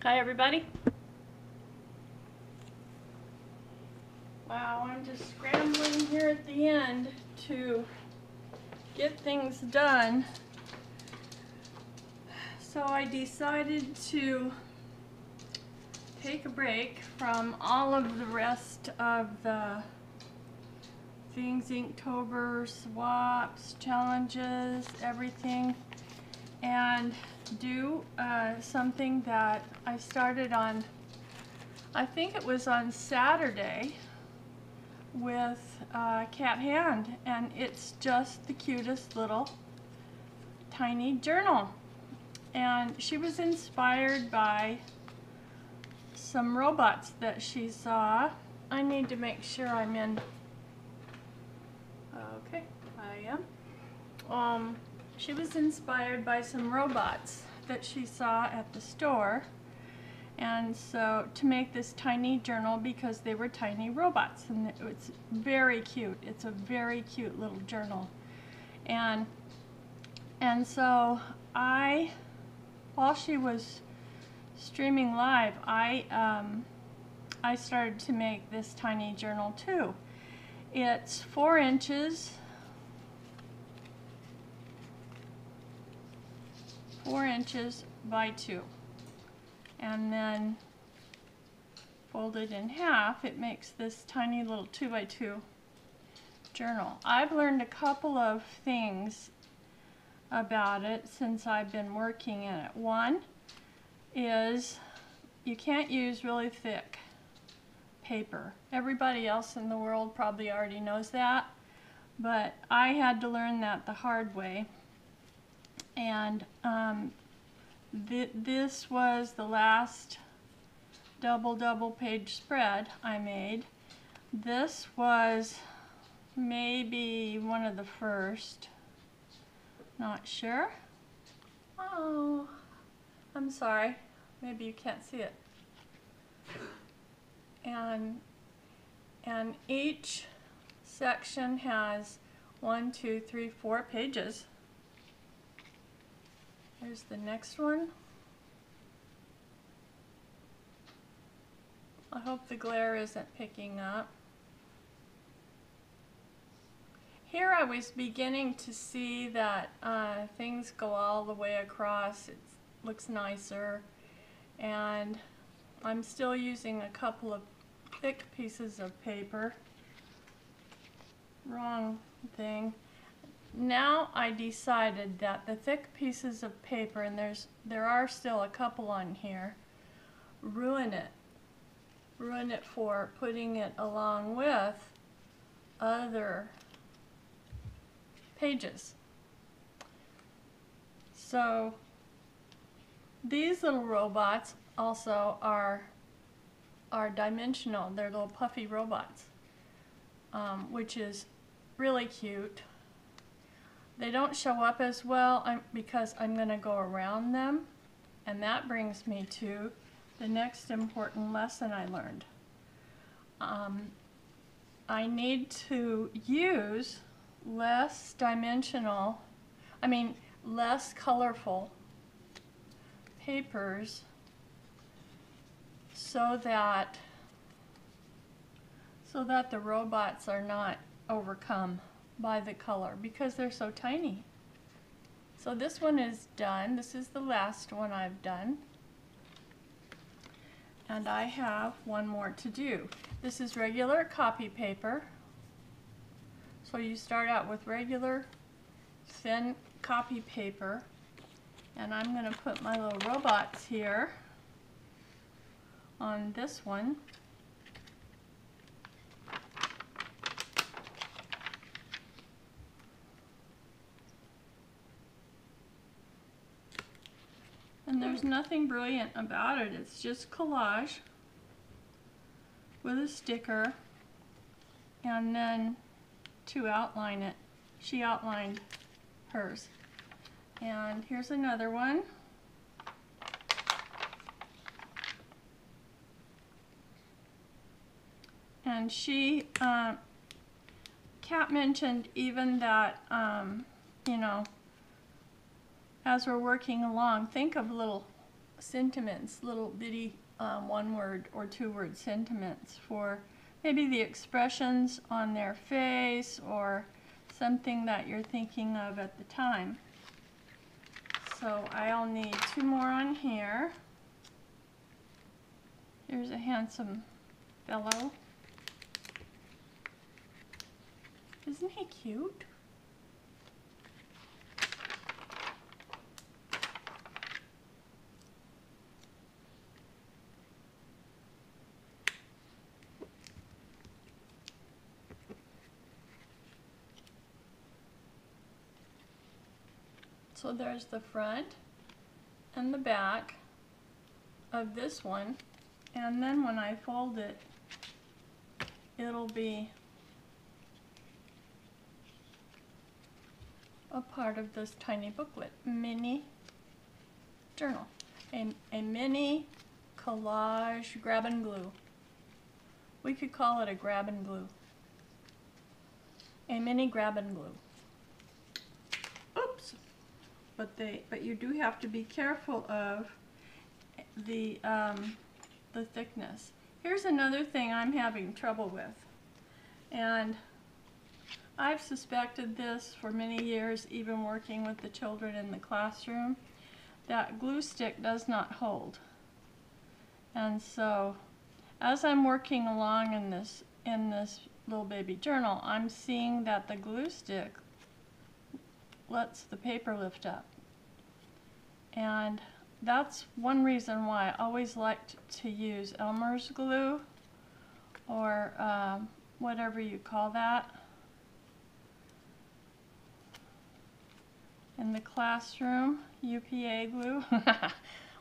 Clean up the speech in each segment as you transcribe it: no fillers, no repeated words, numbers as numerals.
Hi everybody. Wow, I'm just scrambling here at the end to get things done. So I decided to take a break from all of the rest of the things, Inktober, swaps, challenges, everything, and do something that I started on, I think it was on Saturday, with Cat Hand, and it's just the cutest little tiny journal. And she was inspired by some robots that she saw. I need to make sure I'm in. Okay, I am. She was inspired by some robots that she saw at the store, and so to make this tiny journal because they were tiny robots, and it's very cute. It's a very cute little journal, and so while she was streaming live, I started to make this tiny journal too. It's 4 inches. 4 inches by 2, and then folded in half, it makes this tiny little 2 by 2 journal. I've learned a couple of things about it since I've been working in it. One is you can't use really thick paper. Everybody else in the world probably already knows that, but I had to learn that the hard way. And this was the last double page spread I made. This was maybe one of the first, not sure. Oh, I'm sorry, maybe you can't see it. And each section has 1, 2, 3, 4 pages. Here's the next one. I hope the glare isn't picking up. Here I was beginning to see that things go all the way across. It looks nicer, and I'm still using a couple of thick pieces of paper. Wrong thing. Now I decided that the thick pieces of paper, and there are still a couple on here, ruin it for putting it along with other pages. So these little robots also are dimensional. They're little puffy robots, which is really cute. They don't show up as well because I'm going to go around them, and that brings me to the next important lesson I learned. I need to use less colorful papers so that the robots are not overcome by the color because they're so tiny. So this one is done. This is the last one I've done. And I have one more to do. This is regular copy paper. So you start out with regular thin copy paper. And I'm going to put my little robots here on this one. And there's nothing brilliant about it. It's just collage with a sticker, and then to outline it. She outlined hers. And here's another one. And she, Kat mentioned even that, you know, as we're working along, think of little sentiments, little bitty one-word or two-word sentiments for maybe the expressions on their face or something that you're thinking of at the time. So I'll need 2 more on here. Here's a handsome fellow. Isn't he cute? So there's the front and the back of this one, and then when I fold it, it'll be a part of this tiny booklet, mini journal, a mini collage grab and glue. We could call it a grab and glue, a mini grab and glue. Oops. But you do have to be careful of the thickness. Here's another thing I'm having trouble with, and I've suspected this for many years, even working with the children in the classroom, that glue stick does not hold. And so as I'm working along in this little baby journal, I'm seeing that the glue stick lets the paper lift up. And that's one reason why I always liked to use Elmer's glue, or whatever you call that, in the classroom, UPA glue.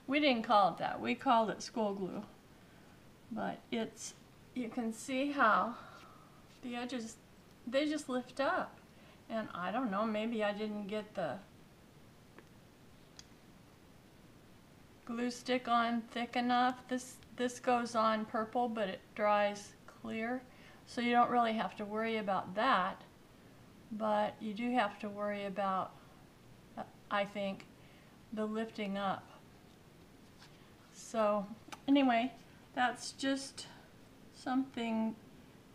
We didn't call it that, we called it school glue. But it's, you can see how the edges, they just lift up. And I don't know, maybe I didn't get the glue stick on thick enough. This goes on purple, but it dries clear. So you don't really have to worry about that. But you do have to worry about, I think, the lifting up. So anyway, that's just something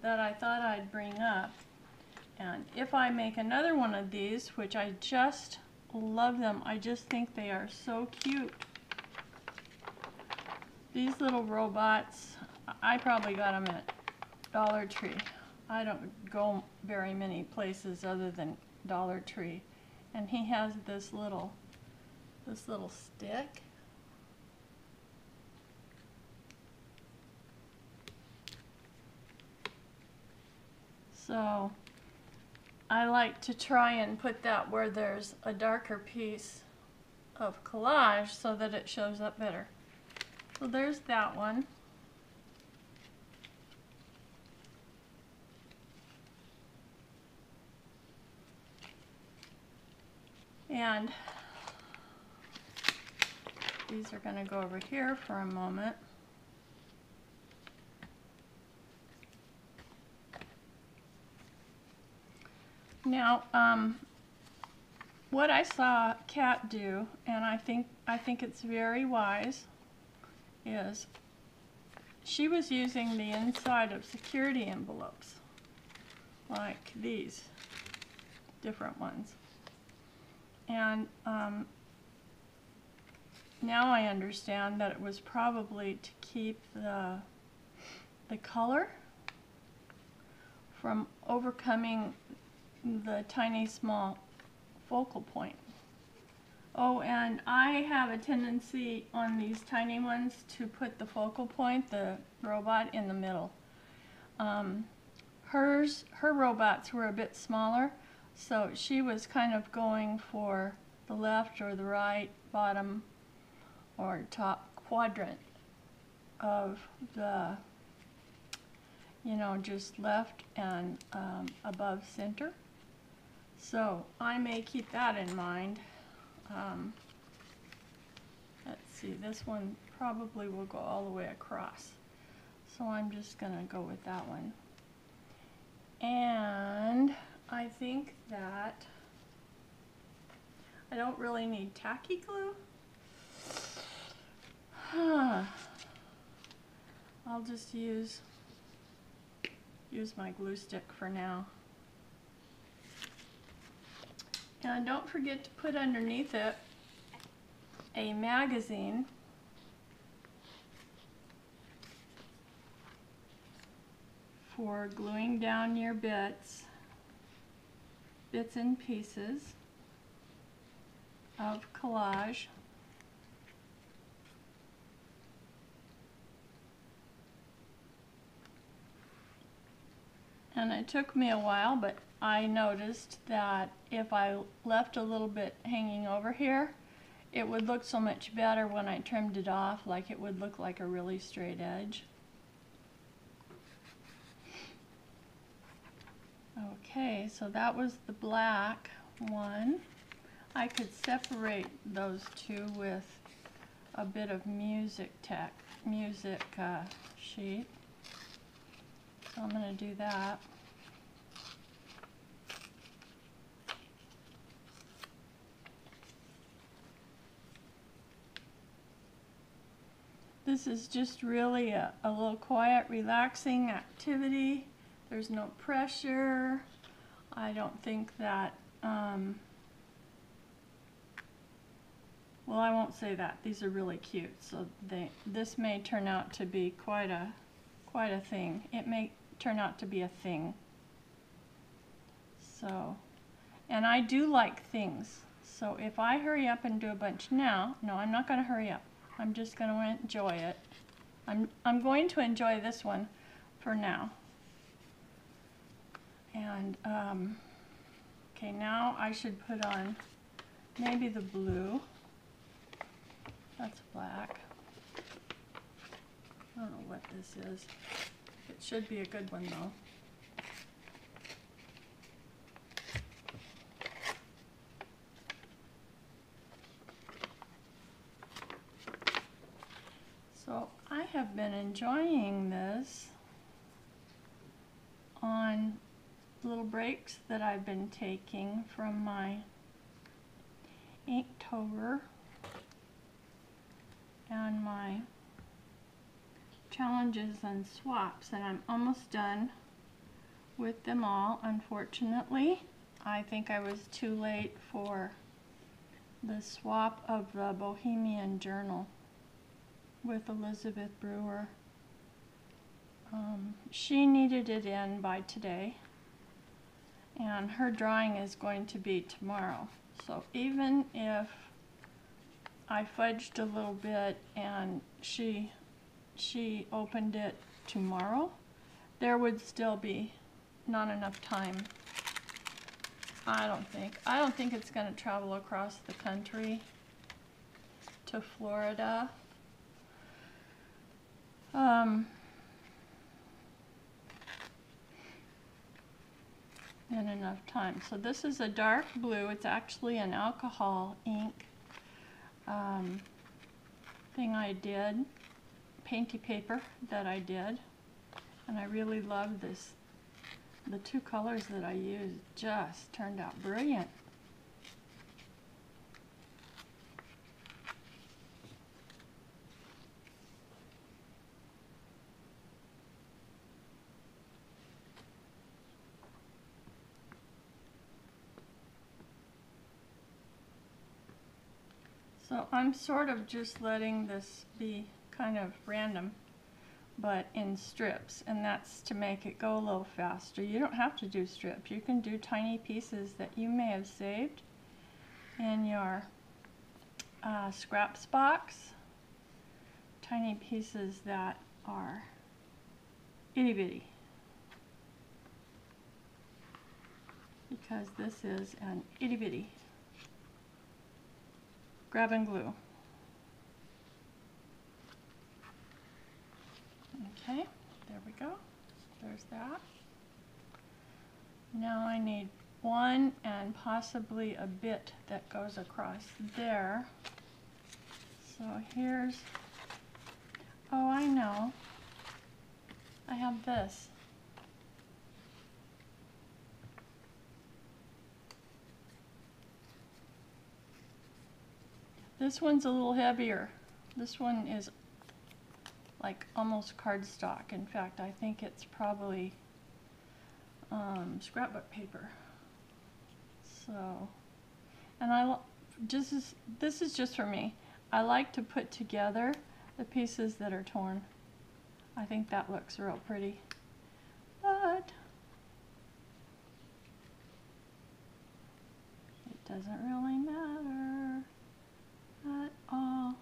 that I thought I'd bring up. And if I make another one of these, which I just love them, I just think they are so cute. These little robots, I probably got them at Dollar Tree. I don't go very many places other than Dollar Tree. And he has this little stick. So I like to try and put that where there's a darker piece of collage so that it shows up better. So there's that one. And these are going to go over here for a moment. Now, what I saw Kat do, and I think it's very wise, is she was using the inside of security envelopes, like these different ones. And now I understand that it was probably to keep the color from overcoming the tiny small focal point. Oh, and I have a tendency on these tiny ones to put the focal point, the robot, in the middle. Her robots were a bit smaller, so she was kind of going for the left or the right, bottom or top quadrant of the, you know, just left and above center. So I may keep that in mind. Let's see, this one probably will go all the way across. So I'm just going to go with that one. And I think that I don't really need tacky glue. I'll just use my glue stick for now. And don't forget to put underneath it a magazine for gluing down your bits and pieces of collage. And it took me a while, but I noticed that if I left a little bit hanging over here, it would look so much better when I trimmed it off, like it would look like a really straight edge. Okay, so that was the black one. I could separate those two with a bit of music sheet. So I'm going to do that. This is just really a little quiet, relaxing activity. There's no pressure. I don't think that, well, I won't say that. These are really cute, so this may turn out to be quite a thing. It may turn out to be a thing. So, and I do like things. So if I hurry up and do a bunch now, no, I'm not going to hurry up. I'm just going to enjoy it. I'm going to enjoy this one for now. And okay, now I should put on maybe the blue. That's black. I don't know what this is. It should be a good one though. So I have been enjoying this on little breaks that I've been taking from my Inktober and my challenges and swaps, and I'm almost done with them all. Unfortunately, I think I was too late for the swap of the Bohemian Journal with Elizabeth Brewer. She needed it in by today, and her drawing is going to be tomorrow. So even if I fudged a little bit and she opened it tomorrow, there would still be not enough time. I don't think it's going to travel across the country to Florida. In enough time. So this is a dark blue. It's actually an alcohol ink thing I did, painty paper that I did, and I really love this. The two colors that I used just turned out brilliant. So I'm sort of just letting this be kind of random, but in strips, and that's to make it go a little faster. You don't have to do strips. You can do tiny pieces that you may have saved in your scraps box. Tiny pieces that are itty bitty. Because this is an itty bitty grab and glue. Okay, there we go. There's that. Now I need one and possibly a bit that goes across there. So here's, oh, I know. I have this. This one's a little heavier. This one is like almost cardstock. In fact, I think it's probably scrapbook paper. So, and this is just for me. I like to put together the pieces that are torn. I think that looks real pretty. But it doesn't really matter at all.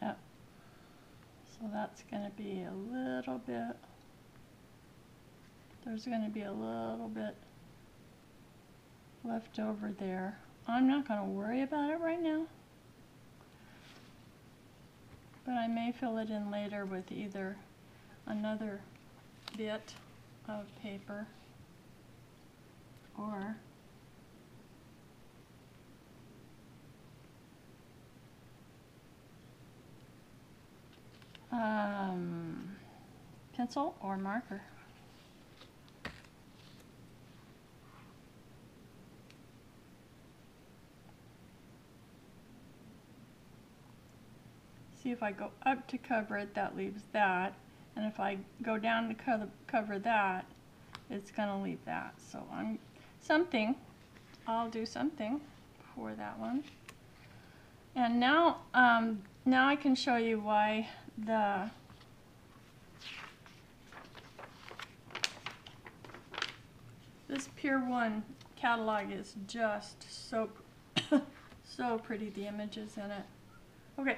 Yep. So that's going to be a little bit, there's going to be a little bit left over there. I'm not going to worry about it right now, but I may fill it in later with either another bit of paper or pencil or marker. See, if I go up to cover it, that leaves that, and if I go down to cover that, it's going to leave that. So I'll do something for that one. And now, now I can show you why this Pier 1 catalog is just so so pretty, the images in it. Okay.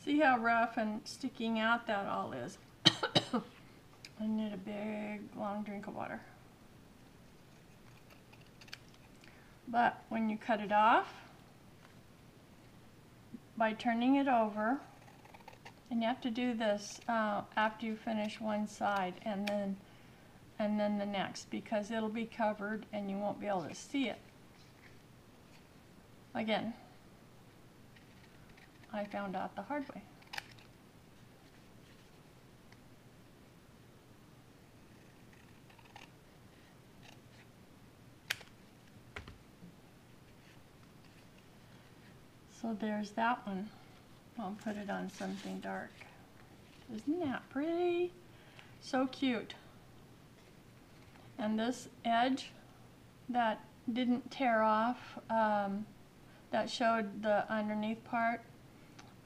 See how rough and sticking out that all is. I need a big, long drink of water. But when you cut it off, by turning it over, and you have to do this after you finish one side and then the next, because it'll be covered and you won't be able to see it. Again, I found out the hard way. So there's that one. I'll put it on something dark. Isn't that pretty? So cute. And this edge that didn't tear off, that showed the underneath part,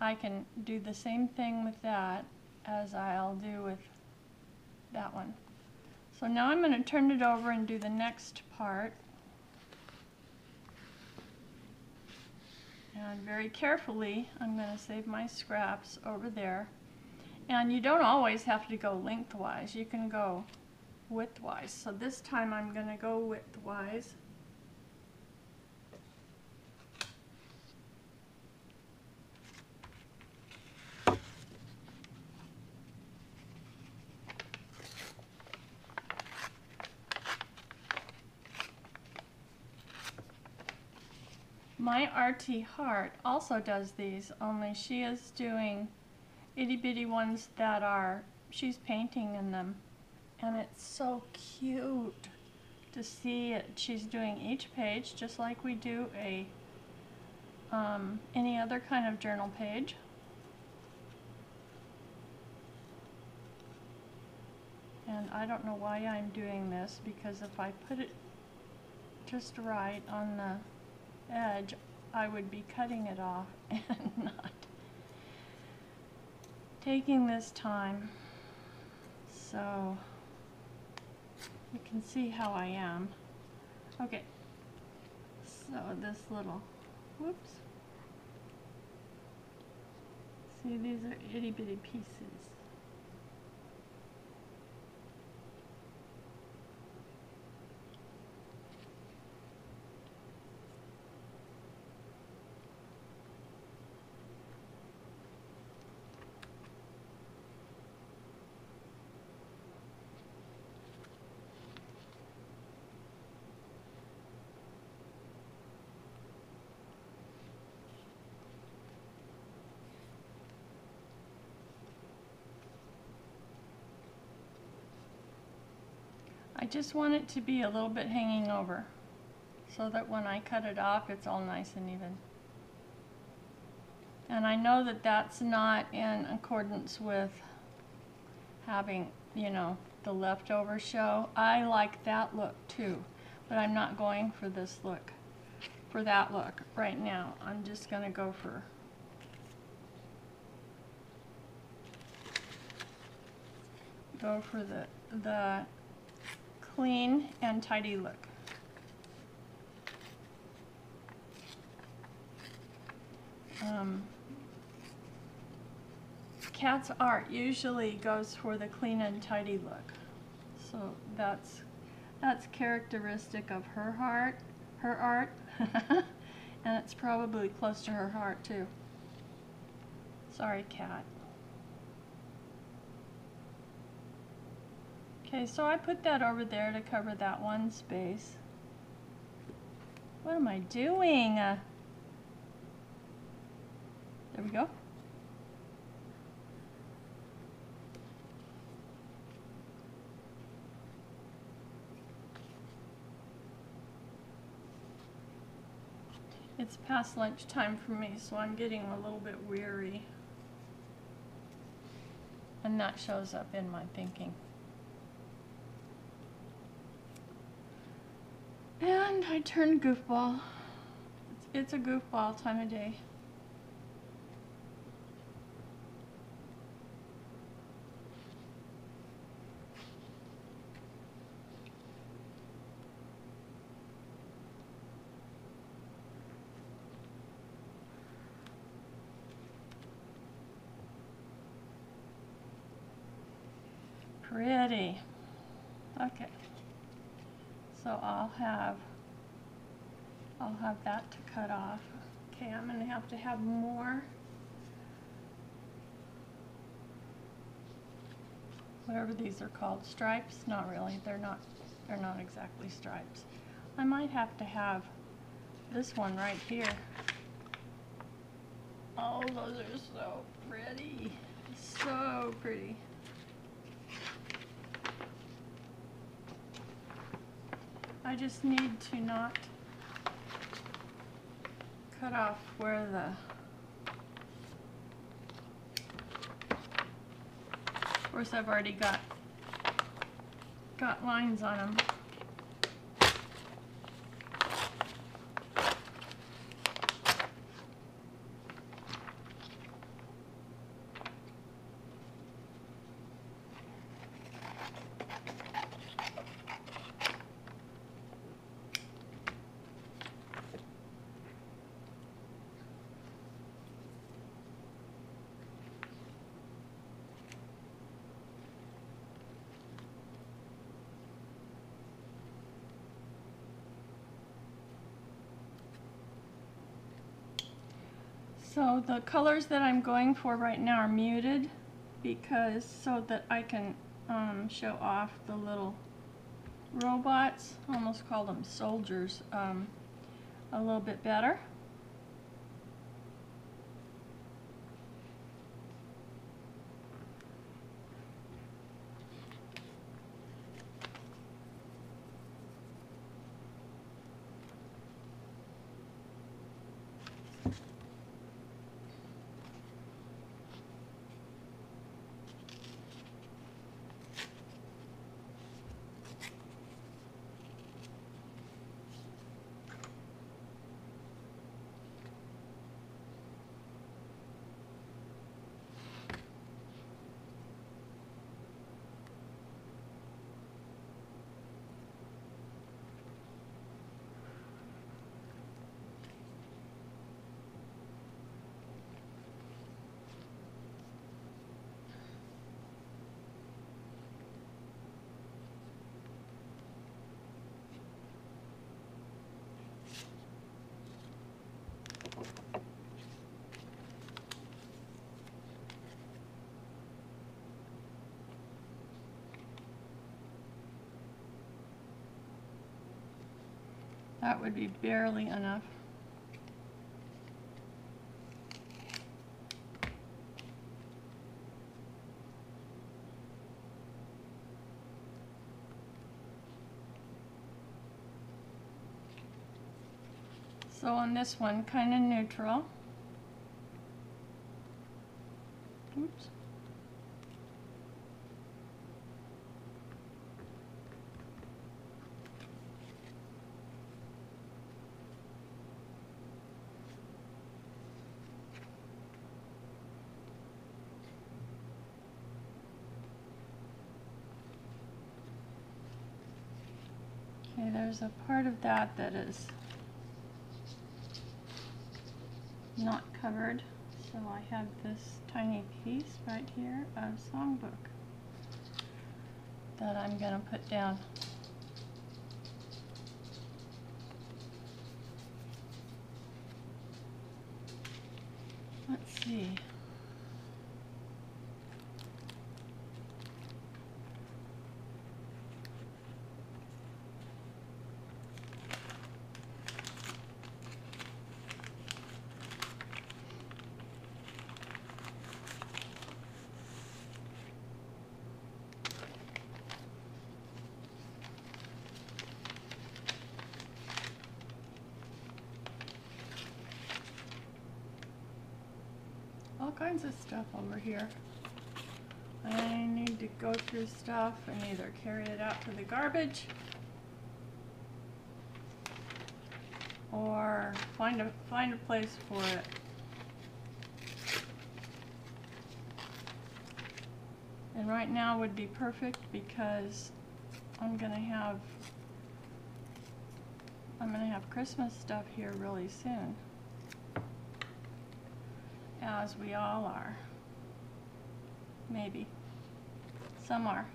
I can do the same thing with that as I'll do with that one. So now I'm going to turn it over and do the next part. And very carefully, I'm going to save my scraps over there. And you don't always have to go lengthwise. You can go widthwise. So this time I'm going to go widthwise. My RT Heart also does these, only she is doing itty bitty ones that are, she's painting in them. And it's so cute to see it. She's doing each page just like we do any other kind of journal page. And I don't know why I'm doing this, because if I put it just right on the edge, I would be cutting it off and not taking this time. So you can see how I am. Okay, so this little, whoops, see, these are itty bitty pieces. I just want it to be a little bit hanging over so that when I cut it off, it's all nice and even. And I know that that's not in accordance with having, you know, the leftover show. I like that look too, but I'm not going for this look, for that look right now. I'm just gonna go for the clean and tidy look. Kat's art usually goes for the clean and tidy look, so that's characteristic of her art, and it's probably close to her heart too. Sorry, Kat. Okay, so I put that over there to cover that one space. What am I doing? There we go. It's past lunchtime for me, so I'm getting a little bit weary. And that shows up in my thinking. And I turned goofball. It's a goofball time of day. Pretty. Okay. So I'll have that to cut off. Okay, I'm gonna have to have more. Whatever these are called, stripes? Not really. They're not exactly stripes. I might have to have this one right here. Oh, those are so pretty. So pretty. I just need to not cut off where of course I've already got lines on them. So the colors that I'm going for right now are muted because so that I can show off the little robots, almost call them soldiers, a little bit better. That would be barely enough. So on this one, kind of neutral. Oops. Okay, there's a part of that that is not covered, so I have this tiny piece right here of songbook that I'm going to put down. Let's see. All kinds of stuff over here. I need to go through stuff and either carry it out to the garbage or find a place for it. And right now would be perfect because I'm gonna have Christmas stuff here really soon, as we all are. Maybe. Some are.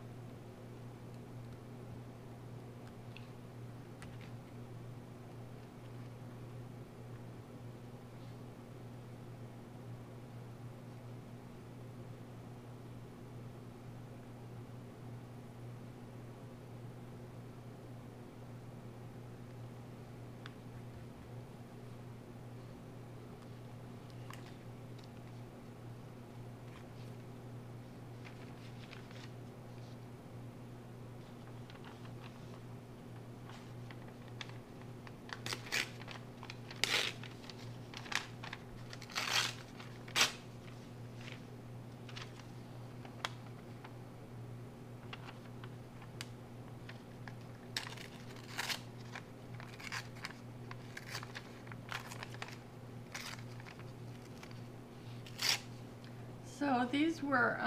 So these were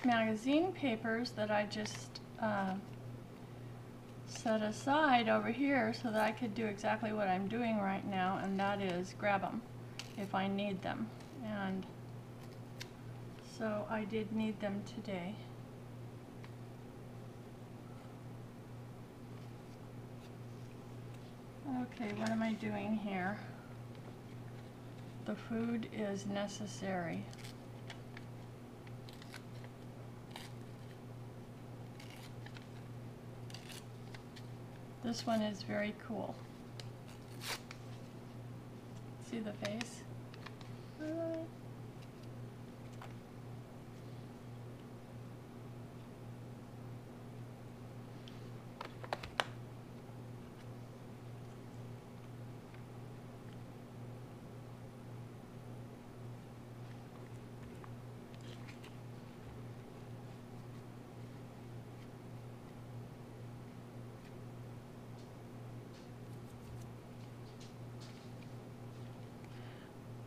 magazine papers that I just set aside over here so that I could do exactly what I'm doing right now, and that is grab them if I need them. And so I did need them today. Okay, what am I doing here? The food is necessary. This one is very cool. See the face?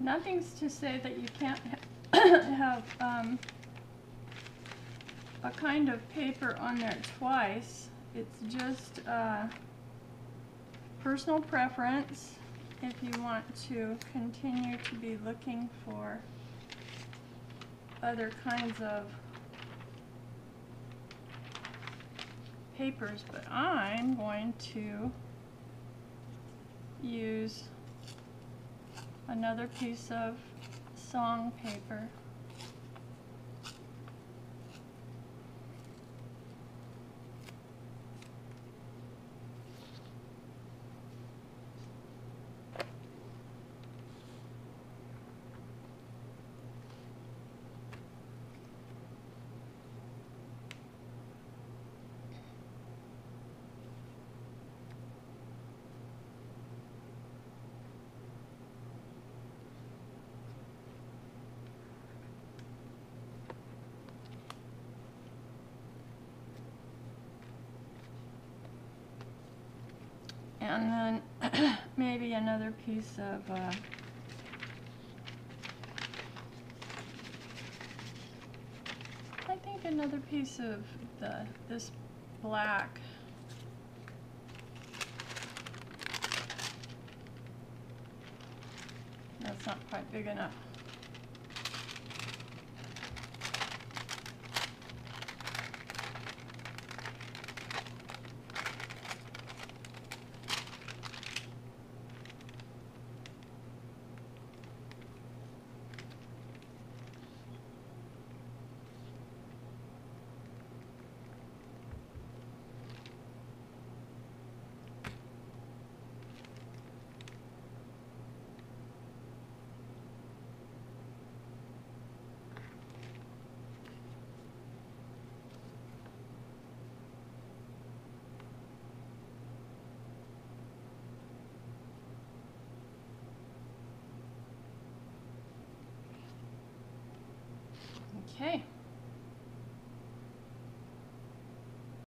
Nothing's to say that you can't have a kind of paper on there twice. It's just personal preference if you want to continue to be looking for other kinds of papers, but I'm going to use another piece of song paper. And then maybe another piece of I think another piece of this black. That's not quite big enough. Okay.